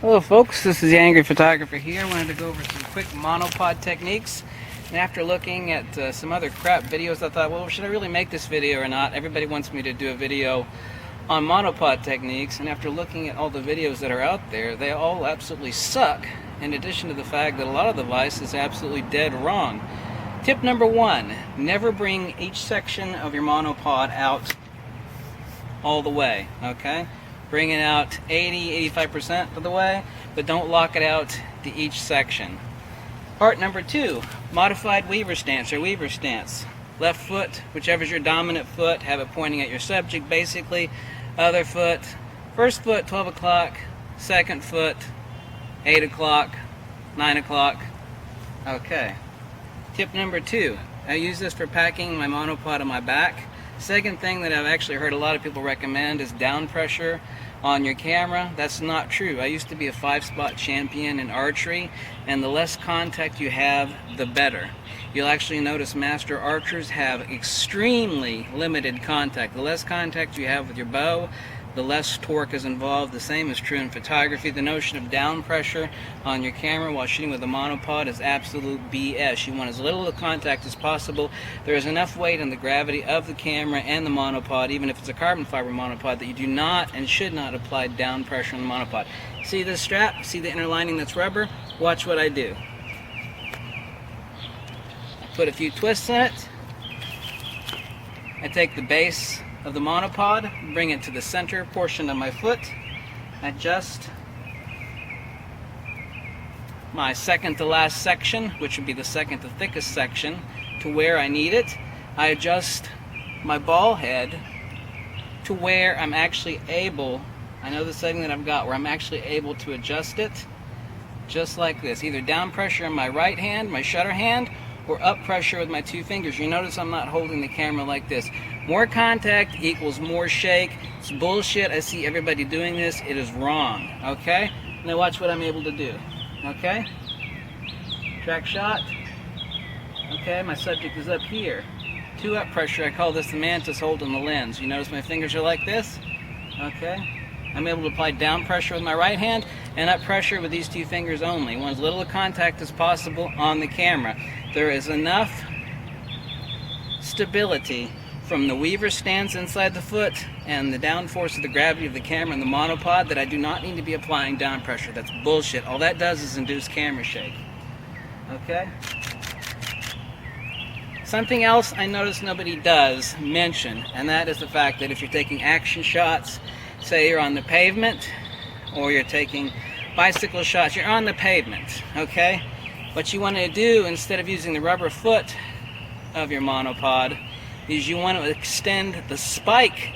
Hello folks, this is the Angry Photographer here. I wanted to go over some quick monopod techniques. And after looking at some other crap videos, I thought, well, should I really make this video or not? Everybody wants me to do a video on monopod techniques, and after looking at all the videos that are out there, they all absolutely suck, in addition to the fact that a lot of the advice is absolutely dead wrong. Tip number one, never bring each section of your monopod out all the way, okay? Bring it out 80-85% of the way, but don't lock it out to each section. Part number two, modified weaver stance or weaver stance. Left foot, whichever's your dominant foot, have it pointing at your subject basically. Other foot, first foot 12 o'clock, second foot 8 o'clock, 9 o'clock. Okay. Tip number two, I use this for packing my monopod on my back. Second thing that I've actually heard a lot of people recommend is down pressure on your camera. That's not true. I used to be a 5-spot champion in archery, and the less contact you have, the better. You'll actually notice master archers have extremely limited contact. The less contact you have with your bow, the less torque is involved. The same is true in photography. The notion of down pressure on your camera while shooting with a monopod is absolute BS. You want as little contact as possible. There is enough weight in the gravity of the camera and the monopod, even if it's a carbon fiber monopod, that you do not and should not apply down pressure on the monopod. See this strap? See the inner lining that's rubber? Watch what I do. I put a few twists in it. I take the base of the monopod, bring it to the center portion of my foot, adjust my second to last section, which would be the second to thickest section, to where I need it. I adjust my ball head to where I'm actually able, I know the setting that I've got, where I'm actually able to adjust it just like this, either down pressure in my right hand, my shutter hand, or up pressure with my two fingers. You notice I'm not holding the camera like this. More contact equals more shake. It's bullshit. I see everybody doing this. It is wrong. Okay? Now watch what I'm able to do. Okay? Track shot. Okay, my subject is up here. Two up pressure. I call this the mantis holding the lens. You notice my fingers are like this? Okay? I'm able to apply down pressure with my right hand and up pressure with these two fingers only. Want as little contact as possible on the camera. There is enough stability from the weaver stance inside the foot and the down force of the gravity of the camera and the monopod that I do not need to be applying down pressure. That's bullshit. All that does is induce camera shake. Okay? Something else I notice nobody does mention, and that is the fact that if you're taking action shots, say you're on the pavement or you're taking bicycle shots, you're on the pavement, okay? What you want to do, instead of using the rubber foot of your monopod, is you want to extend the spike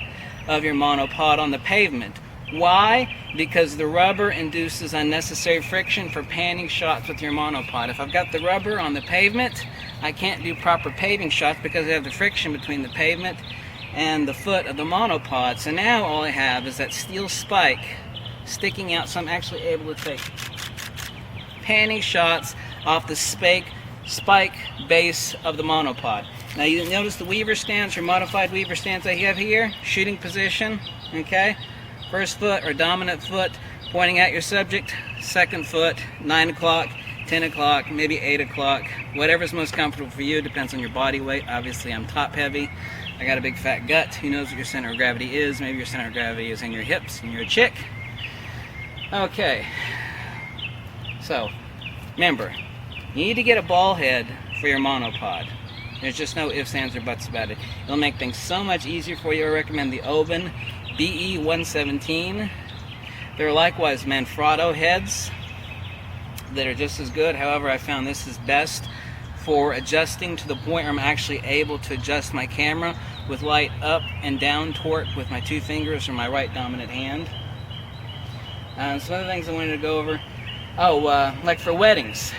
of your monopod on the pavement. Why? Because the rubber induces unnecessary friction for panning shots with your monopod. If I've got the rubber on the pavement, I can't do proper paving shots because I have the friction between the pavement and the foot of the monopod. So now all I have is that steel spike sticking out, so I'm actually able to take panning shots off the spike base of the monopod. Now you notice the weaver stance or modified weaver stance I have here, shooting position, okay? First foot or dominant foot pointing at your subject, second foot, 9 o'clock, 10 o'clock, maybe 8 o'clock, whatever's most comfortable for you, depends on your body weight. Obviously I'm top heavy, I got a big fat gut. Who knows what your center of gravity is? Maybe your center of gravity is in your hips and you're a chick. Okay, so remember, you need to get a ball head for your monopod. There's just no ifs, ands, or buts about it. It'll make things so much easier for you. I recommend the Oben BE117. There are likewise Manfrotto heads that are just as good. However, I found this is best for adjusting to the point where I'm actually able to adjust my camera with light up and down torque with my two fingers or my right dominant hand. Some other things I wanted to go over. Like for weddings.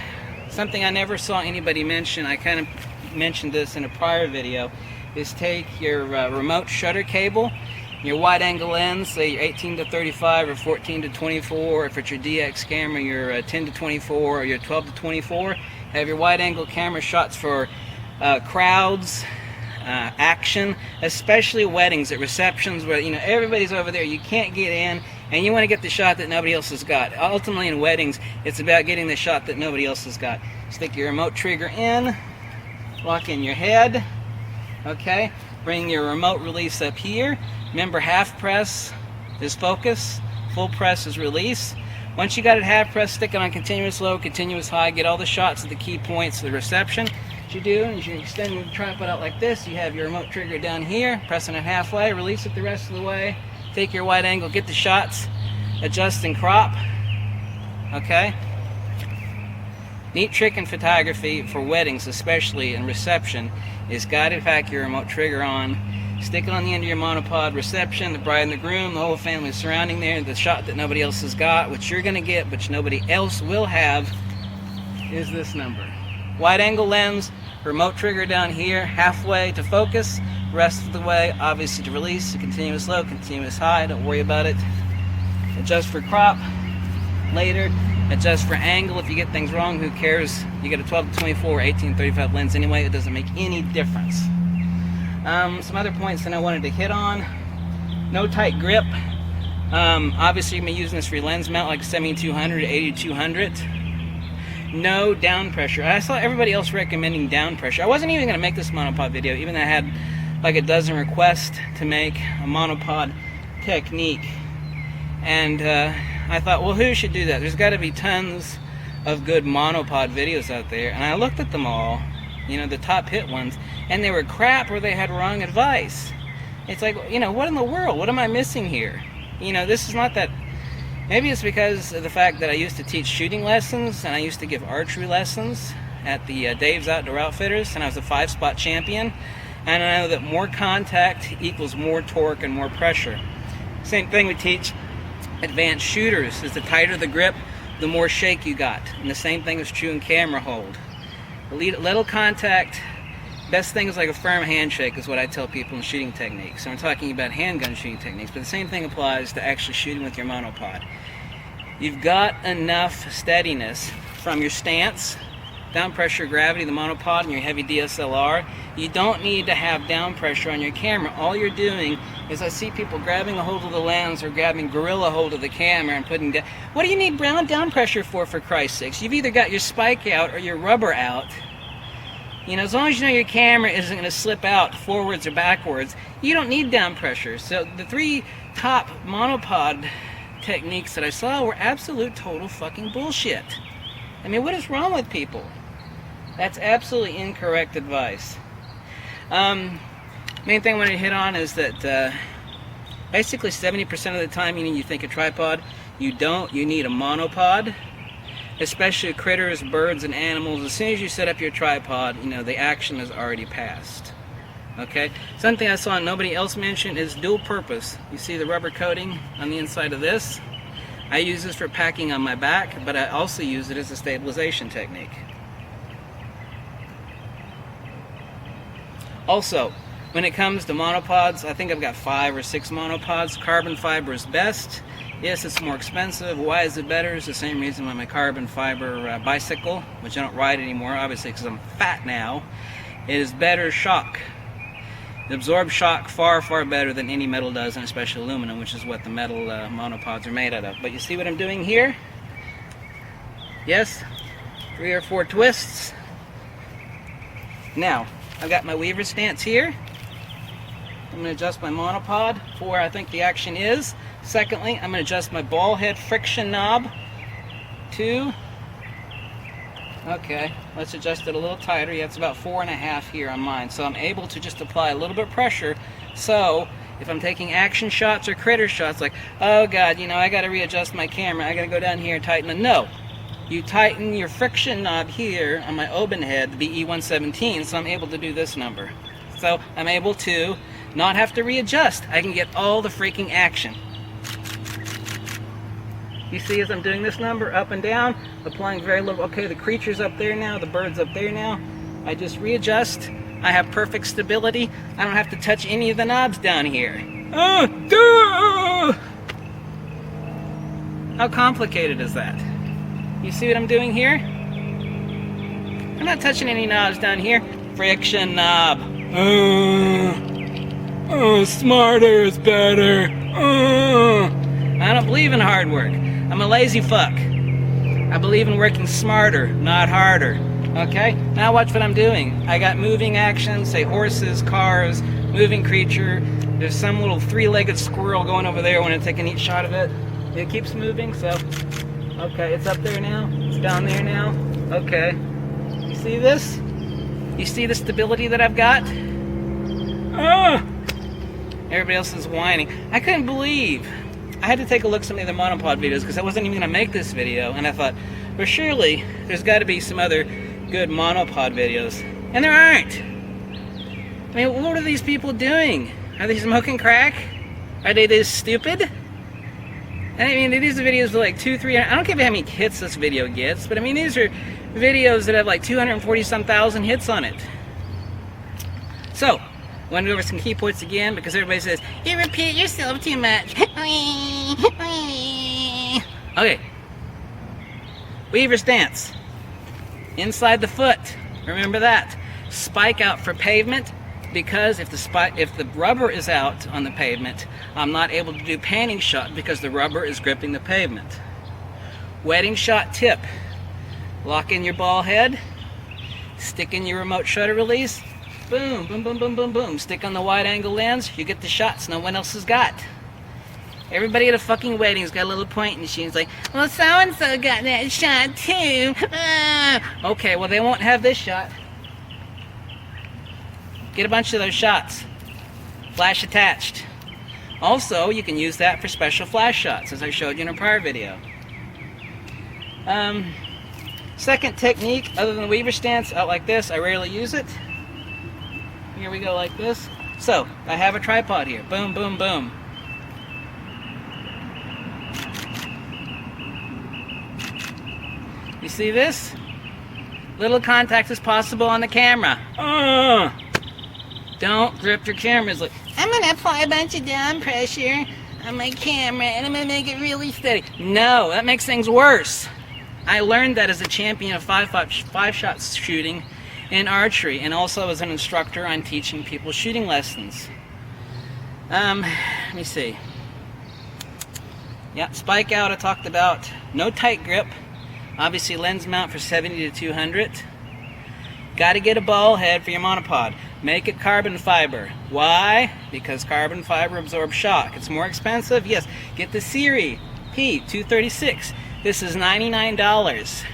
Something I never saw anybody mention, I kind of mentioned this in a prior video, is take your remote shutter cable, your wide angle lens, say you're 18 to 35 or 14 to 24, or if it's your DX camera, you're 10 to 24 or you're 12 to 24. Have your wide angle camera shots for crowds, action, especially weddings, at receptions where, you know, everybody's over there, you can't get in, and you want to get the shot that nobody else has got. Ultimately in weddings, it's about getting the shot that nobody else has got. Stick your remote trigger in, lock in your head, okay? Bring your remote release up here. Remember, half press is focus, full press is release. Once you got it half press, stick it on continuous low, continuous high, get all the shots at the key points of the reception. What you do is you extend the tripod out like this, you have your remote trigger down here, pressing it halfway, release it the rest of the way, take your wide angle, get the shots, adjust and crop, okay? Neat trick in photography for weddings, especially in reception, is guided pack your remote trigger on, stick it on the end of your monopod, reception, the bride and the groom, the whole family surrounding there, the shot that nobody else has got, what you're going to get, which nobody else will have, is this number. Wide angle lens, remote trigger down here, halfway to focus, rest of the way, obviously to release, continuous low, continuous high, don't worry about it. Adjust for crop later, adjust for angle. If you get things wrong, who cares? You get a 12-24 or 18-35 lens anyway, it doesn't make any difference. Some other points that I wanted to hit on. No tight grip. Obviously you're going to be using this for your lens mount, like 7200 to 8200. No down pressure. I saw everybody else recommending down pressure. I wasn't even going to make this monopod video, even though I had like a dozen requests to make a monopod technique. And I thought, well, who should do that? There's got to be tons of good monopod videos out there. And I looked at them all, you know, the top hit ones, and they were crap or they had wrong advice. It's like, you know, what in the world? What am I missing here? You know, this is not that... Maybe it's because of the fact that I used to teach shooting lessons and I used to give archery lessons at the Dave's Outdoor Outfitters, and I was a 5-spot champion. And I know that more contact equals more torque and more pressure. Same thing we teach advanced shooters, is the tighter the grip, the more shake you got. And the same thing is true in camera hold. Little contact, best thing is like a firm handshake is what I tell people in shooting techniques. So I'm talking about handgun shooting techniques, but the same thing applies to actually shooting with your monopod. You've got enough steadiness from your stance, down pressure, gravity, the monopod, and your heavy DSLR. You don't need to have down pressure on your camera. All you're doing is, I see people grabbing a hold of the lens or grabbing gorilla hold of the camera and putting down. What do you need down pressure for Christ's sakes? You've either got your spike out or your rubber out. You know, as long as you know your camera isn't going to slip out forwards or backwards, you don't need down pressure. So the 3 top monopod techniques that I saw were absolute total fucking bullshit. I mean, what is wrong with people? That's absolutely incorrect advice. Main thing I want to hit on is that basically 70% of the time you think a tripod, you don't. You need a monopod, especially critters, birds, and animals. As soon as you set up your tripod, you know, the action has already passed. Okay? Something I saw nobody else mentioned is dual purpose. You see the rubber coating on the inside of this? I use this for packing on my back, but I also use it as a stabilization technique. Also, when it comes to monopods, I think I've got 5 or 6 monopods. Carbon fiber is best. Yes, it's more expensive. Why is it better? It's the same reason why my carbon fiber bicycle, which I don't ride anymore, obviously because I'm fat now, is better shock. It absorbs shock far, far better than any metal does, and especially aluminum, which is what the metal monopods are made out of. But you see what I'm doing here? Yes? 3 or 4 twists. Now, I've got my weaver stance here. I'm going to adjust my monopod for where I think the action is. Secondly, I'm going to adjust my ball head friction knob to... Okay, let's adjust it a little tighter. Yeah, it's about 4.5 here on mine. So I'm able to just apply a little bit of pressure. So if I'm taking action shots or critter shots, like, oh God, you know, I got to readjust my camera. I got to go down here and tighten it. No. You tighten your friction knob here on my Oben head, the BE117, so I'm able to do this number. So I'm able to not have to readjust. I can get all the freaking action. You see as I'm doing this number, up and down, applying very little. Okay, the creature's up there now, the bird's up there now. I just readjust. I have perfect stability. I don't have to touch any of the knobs down here. How complicated is that? You see what I'm doing here? I'm not touching any knobs down here. Friction knob. Smarter is better. I don't believe in hard work. I'm a lazy fuck. I believe in working smarter, not harder. Okay? Now watch what I'm doing. I got moving actions, say horses, cars, moving creature. There's some little three-legged squirrel going over there. I want to take a neat shot of it. It keeps moving, so... Okay, it's up there now. It's down there now. Okay. You see this? You see the stability that I've got? Everybody else is whining. I couldn't believe. I had to take a look at some of the other Monopod videos because I wasn't even going to make this video. And I thought, well, surely there's got to be some other good Monopod videos. And there aren't. I mean, what are these people doing? Are they smoking crack? Are they this stupid? I mean, these are videos with like 200-300. I don't care how many hits this video gets, but I mean, these are videos that have like 240-some thousand hits on it. So, want to go over some key points again because everybody says, you repeat yourself too much. Okay. Weaver stance. Inside the foot. Remember that. Spike out for pavement because if the rubber is out on the pavement, I'm not able to do panning shot because the rubber is gripping the pavement. Wedding shot tip. Lock in your ball head. Stick in your remote shutter release. Boom, boom, boom, boom, boom, boom. Stick on the wide angle lens. You get the shots no one else has got. Everybody at a fucking wedding's got a little point machine. It's like, well, so-and-so got that shot too. Okay, well, they won't have this shot. Get a bunch of those shots. Flash attached. Also, you can use that for special flash shots, as I showed you in a prior video. Second technique, other than the Weaver stance, out like this, I rarely use it. Here we go like this. So, I have a tripod here. Boom, boom, boom. You see this? Little contact as possible on the camera. Don't grip your camera. It's like, I'm going to apply a bunch of down pressure on my camera and I'm going to make it really steady. No, that makes things worse. I learned that as a champion of five-shot shooting in archery, and also as an instructor on teaching people shooting lessons. Let me see. Yeah, spike out I talked about. No tight grip. Obviously lens mount for 70 to 200. Got to get a ball head for your monopod. Make it carbon fiber. Why? Because carbon fiber absorbs shock. It's more expensive? Yes. Get the Siri P236. This is $99.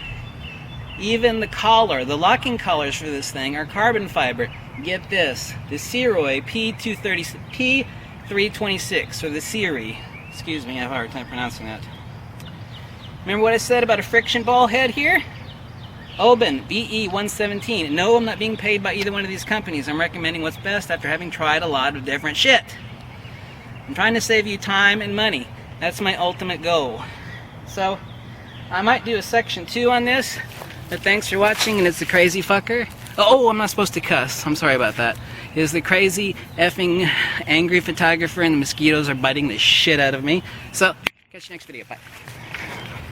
Even the collar, the locking collars for this thing are carbon fiber. Get this, the Siri P326, or the Siri. Excuse me, I have a hard time pronouncing that. Remember what I said about a friction ball head here? Oben, BE117. No, I'm not being paid by either one of these companies. I'm recommending what's best after having tried a lot of different shit. I'm trying to save you time and money. That's my ultimate goal. So, I might do a section 2 on this. But thanks for watching, and it's the crazy fucker. Oh, I'm not supposed to cuss. I'm sorry about that. It's the crazy effing angry photographer, and the mosquitoes are biting the shit out of me. So, catch you next video. Bye.